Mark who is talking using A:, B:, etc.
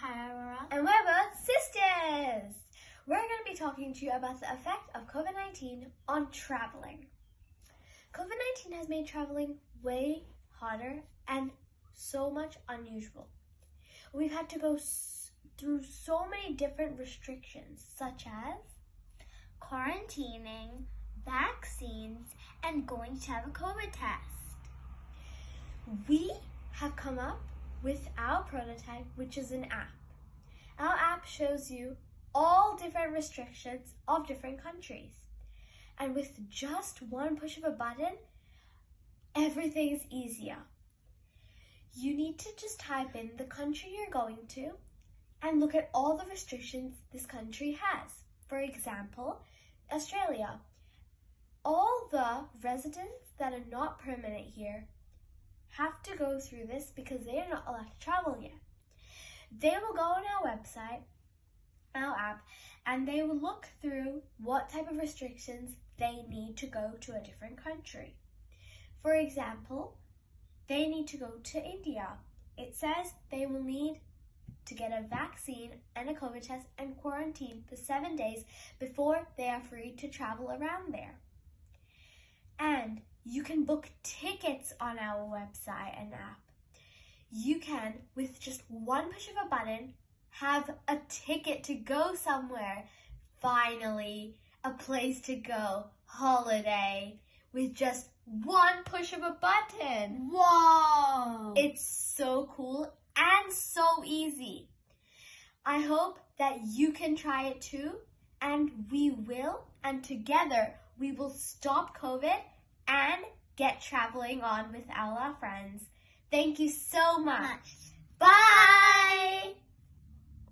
A: Kyra.
B: And we're both sisters. We're going to be talking to you about the effect of COVID-19 on traveling. COVID-19 has made traveling way harder and so much unusual. We've had to go through so many different restrictions, such as
A: quarantining, vaccines, and going to have a COVID test.
B: We have come up with our prototype, which is an app. Our app shows you all different restrictions of different countries. And with just one push of a button, everything's easier. You need to just type in the country you're going to and look at all the restrictions this country has. For example, Australia. All the residents that are not permanent here have to go through this because they are not allowed to travel yet. They will go on our website, our app, and they will look through what type of restrictions they need to go to a different country. For example, they need to go to India. It says they will need to get a vaccine and a COVID test and quarantine for 7 days before they are free to travel around there. And you can book tickets on our website and app. You can, with just one push of a button, have a ticket to go somewhere. Finally, a place to go, holiday, with just one push of a button.
A: Whoa!
B: It's so cool and so easy. I hope that you can try it too, and we will, and together we will stop COVID and get traveling on with all our friends. Thank you so much. Bye!